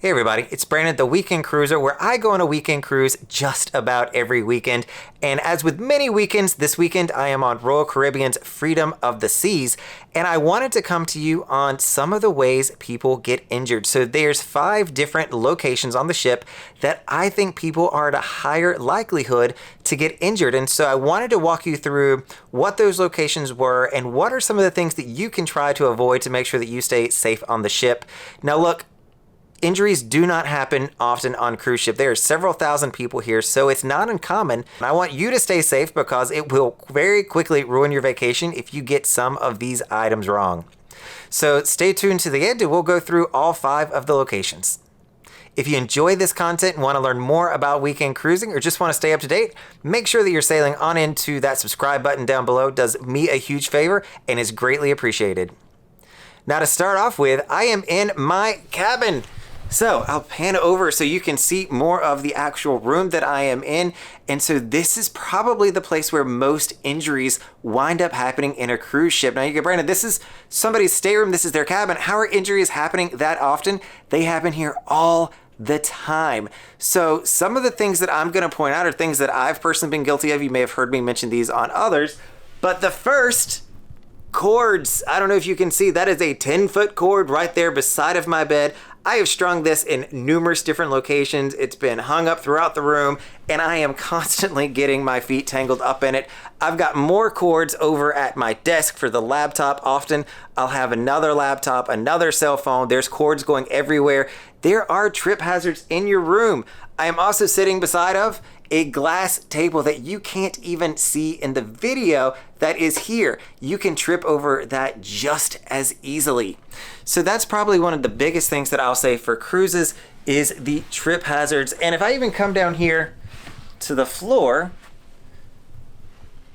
Hey everybody, it's Brandon, the Weekend Cruiser, where I go on a weekend cruise just about every weekend. And as with many weekends, this weekend I am on Royal Caribbean's Freedom of the Seas, and I wanted to come to you on some of the ways people get injured. So there's 5 different locations on the ship that I think people are at a higher likelihood to get injured. And so I wanted to walk you through what those locations were and what are some of the things that you can try to avoid to make sure that you stay safe on the ship. Now look, injuries do not happen often on cruise ship. There are several thousand people here, so it's not uncommon. I want you to stay safe because it will very quickly ruin your vacation if you get some of these items wrong. So stay tuned to the end and we'll go through all 5 of the locations. If you enjoy this content and want to learn more about weekend cruising or just want to stay up to date, make sure that you're sailing on into that subscribe button down below. It does me a huge favor and is greatly appreciated. Now to start off with, I am in my cabin. So I'll pan over so you can see more of the actual room that I am in. And so this is probably the place where most injuries wind up happening in a cruise ship. Now you go, Brandon, this is somebody's stateroom. This is their cabin. How are injuries happening that often? They happen here all the time. So some of the things that I'm going to point out are things that I've personally been guilty of. You may have heard me mention these on others. But the first, cords. I don't know if you can see, that is a 10-foot cord right there beside of my bed. I have strung this in numerous different locations. It's been hung up throughout the room and I am constantly getting my feet tangled up in it. I've got more cords over at my desk for the laptop. Often I'll have another laptop, another cell phone. There's cords going everywhere. There are trip hazards in your room. I am also sitting beside of a glass table that you can't even see in the video that is here. You can trip over that just as easily. So that's probably one of the biggest things that I'll say for cruises is the trip hazards. And if I even come down here to the floor,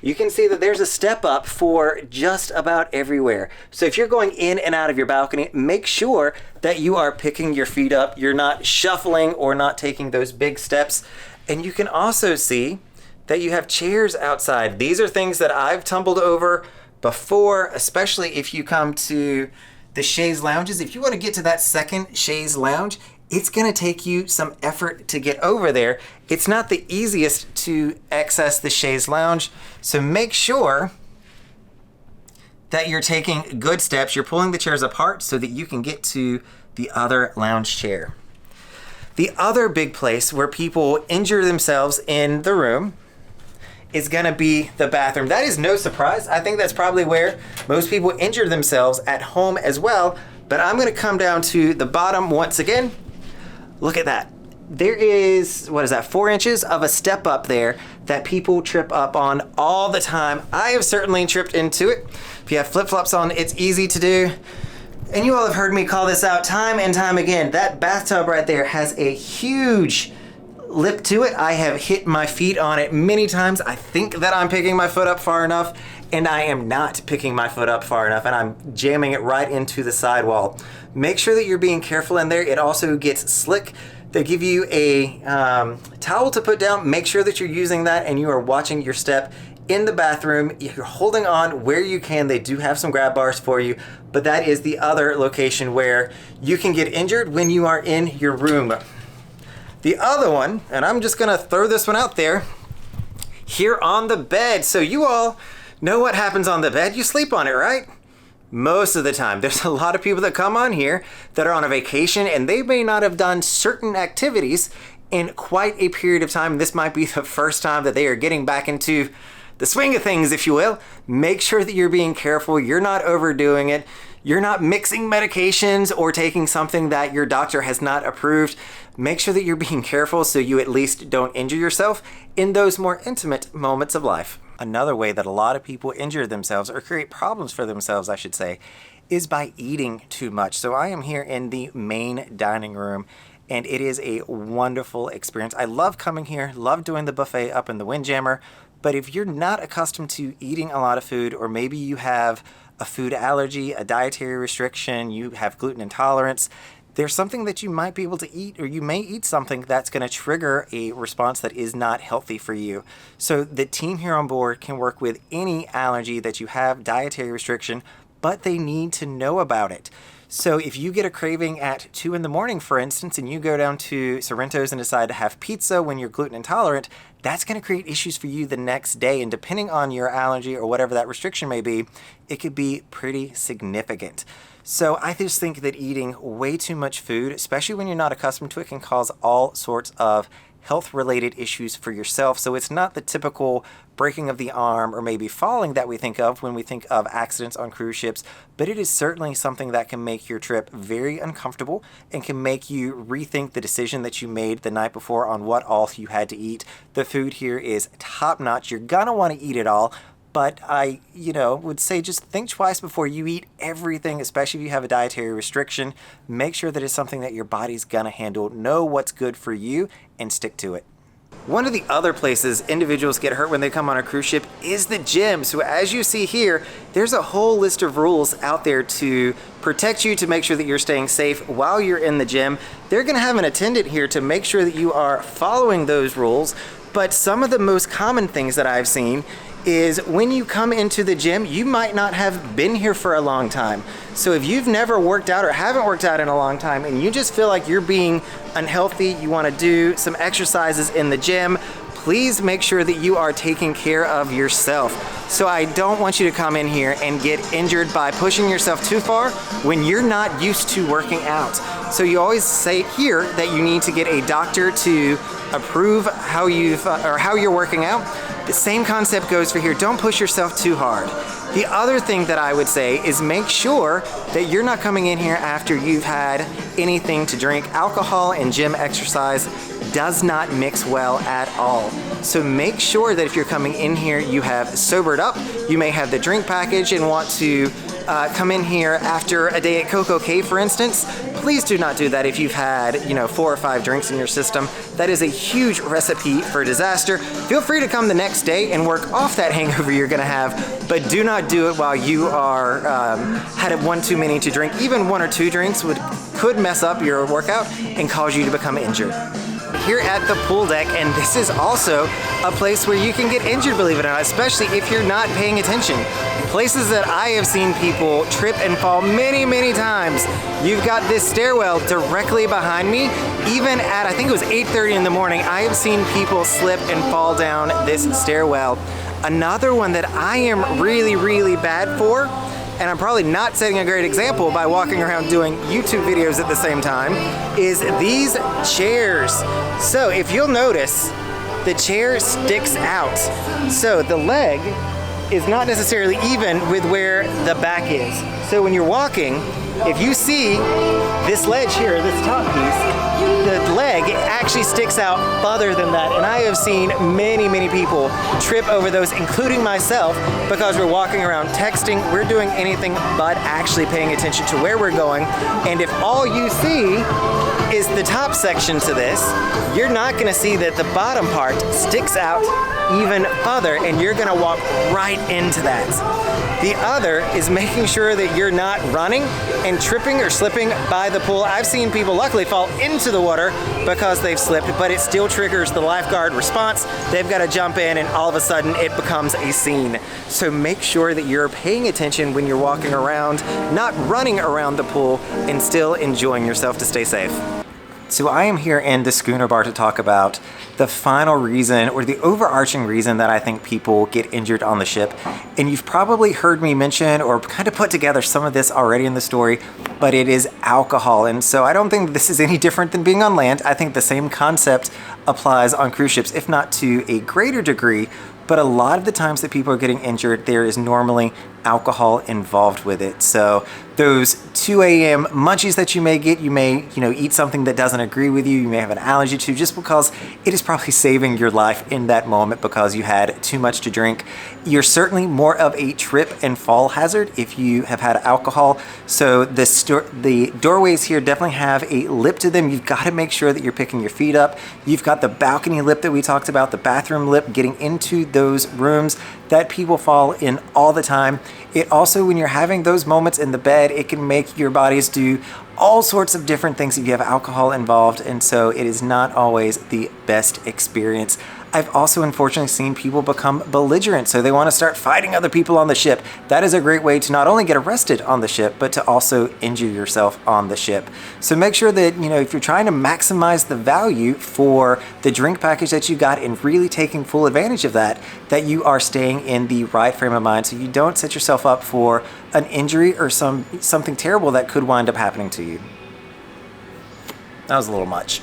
you can see that there's a step up for just about everywhere. So if you're going in and out of your balcony, make sure that you are picking your feet up. You're not shuffling or not taking those big steps. And you can also see that you have chairs outside. These are things that I've tumbled over before, especially if you come to the chaise lounges. If you want to get to that second chaise lounge, it's going to take you some effort to get over there. It's not the easiest to access the chaise lounge, so make sure that you're taking good steps. You're pulling the chairs apart so that you can get to the other lounge chair. The other big place where people injure themselves in the room is gonna be the bathroom. That is no surprise. I think that's probably where most people injure themselves at home as well. But I'm gonna come down to the bottom once again. Look at that. There is, 4 inches of a step up there that people trip up on all the time. I have certainly tripped into it. If you have flip-flops on, it's easy to do. And you all have heard me call this out time and time again. That bathtub right there has a huge lip to it. I have hit my feet on it many times. I think that I'm picking my foot up far enough, and I am not picking my foot up far enough, and I'm jamming it right into the sidewall. Make sure that you're being careful in there. It also gets slick. They give you a towel to put down. Make sure that you're using that and you are watching your step in the bathroom. You're holding on where you can. They do have some grab bars for you, but that is the other location where you can get injured when you are in your room. The other one, and I'm just gonna throw this one out there, here on the bed. So you all know what happens on the bed. You sleep on it, right? Most of the time. There's a lot of people that come on here that are on a vacation and they may not have done certain activities in quite a period of time. This might be the first time that they are getting back into the swing of things, if you will. Make sure that you're being careful. You're not overdoing it. You're not mixing medications or taking something that your doctor has not approved. Make sure that you're being careful so you at least don't injure yourself in those more intimate moments of life. Another way that a lot of people injure themselves, or create problems for themselves, I should say, is by eating too much. So I am here in the main dining room, and it is a wonderful experience. I love coming here, love doing the buffet up in the Windjammer, but if you're not accustomed to eating a lot of food, or maybe you have a food allergy, a dietary restriction, you have gluten intolerance, there's something that you might be able to eat, or you may eat something that's going to trigger a response that is not healthy for you. So the team here on board can work with any allergy that you have, dietary restriction, but they need to know about it. So if you get a craving at 2 in the morning, for instance, and you go down to Sorrento's and decide to have pizza when you're gluten intolerant, that's going to create issues for you the next day. And depending on your allergy or whatever that restriction may be, it could be pretty significant. So I just think that eating way too much food, especially when you're not accustomed to it, can cause all sorts of health-related issues for yourself. So it's not the typical breaking of the arm or maybe falling that we think of when we think of accidents on cruise ships, but it is certainly something that can make your trip very uncomfortable and can make you rethink the decision that you made the night before on what all you had to eat. The food here is top-notch. You're gonna want to eat it all, but I, would say just think twice before you eat everything, especially if you have a dietary restriction. Make sure that it's something that your body's gonna handle. Know what's good for you and stick to it. One of the other places individuals get hurt when they come on a cruise ship is the gym. So as you see here, there's a whole list of rules out there to protect you, to make sure that you're staying safe while you're in the gym. They're gonna have an attendant here to make sure that you are following those rules. But some of the most common things that I've seen is when you come into the gym, you might not have been here for a long time. So if you've never worked out or haven't worked out in a long time and you just feel like you're being unhealthy, you want to do some exercises in the gym, please make sure that you are taking care of yourself. So I don't want you to come in here and get injured by pushing yourself too far when you're not used to working out. So you always say here that you need to get a doctor to approve how you're working out. The same concept goes for here. Don't push yourself too hard. The other thing that I would say is make sure that you're not coming in here after you've had anything to drink. Alcohol and gym exercise does not mix well at all. So make sure that if you're coming in here, you have sobered up. You may have the drink package and want to come in here after a day at Coco Cay, for instance. Please do not do that if you've had, 4 or 5 drinks in your system. That is a huge recipe for disaster. Feel free to come the next day and work off that hangover you're gonna have, but do not do it while you are had one too many to drink. Even 1 or 2 drinks could mess up your workout and cause you to become injured. Here at the pool deck, and this is also a place where you can get injured, believe it or not, especially if you're not paying attention. Places that I have seen people trip and fall many, many times. You've got this stairwell directly behind me. Even at, I think it was 8:30 in the morning, I have seen people slip and fall down this stairwell. Another one that I am really, really bad for, and I'm probably not setting a great example by walking around doing YouTube videos at the same time, is these chairs. So if you'll notice, the chair sticks out. So the leg is not necessarily even with where the back is. So when you're walking, if you see this ledge here, this top piece, the leg actually sticks out farther than that. And I have seen many, many people trip over those, including myself, because we're walking around texting, we're doing anything but actually paying attention to where we're going. And if all you see is the top section to this, you're not gonna see that the bottom part sticks out even further, and you're gonna walk right into that. The other is making sure that you're not running and tripping or slipping by the pool. I've seen people luckily fall into the water because they've slipped, but it still triggers the lifeguard response. They've got to jump in, and all of a sudden it becomes a scene. So make sure that you're paying attention when you're walking around, not running around the pool, and still enjoying yourself to stay safe. So I am here in the Schooner Bar to talk about the final reason, or the overarching reason, that I think people get injured on the ship. And you've probably heard me mention or kind of put together some of this already in the story, but it is alcohol. And so I don't think this is any different than being on land. I think the same concept applies on cruise ships, if not to a greater degree. But a lot of the times that people are getting injured, there is normally alcohol involved with it. So those 2 a.m. munchies that you may get, you may eat something that doesn't agree with you, you may have an allergy to, just because it is probably saving your life in that moment because you had too much to drink. You're certainly more of a trip and fall hazard if you have had alcohol. So the doorways here definitely have a lip to them. You've got to make sure that you're picking your feet up. You've got the balcony lip that we talked about, the bathroom lip, getting into those rooms that people fall in all the time. It also, when you're having those moments in the bed, it can make your bodies do all sorts of different things if you have alcohol involved, and so it is not always the best experience. I've also unfortunately seen people become belligerent, so they want to start fighting other people on the ship. That is a great way to not only get arrested on the ship, but to also injure yourself on the ship. So make sure that, if you're trying to maximize the value for the drink package that you got and really taking full advantage of that, that you are staying in the right frame of mind so you don't set yourself up for an injury or something terrible that could wind up happening to you. That was a little much.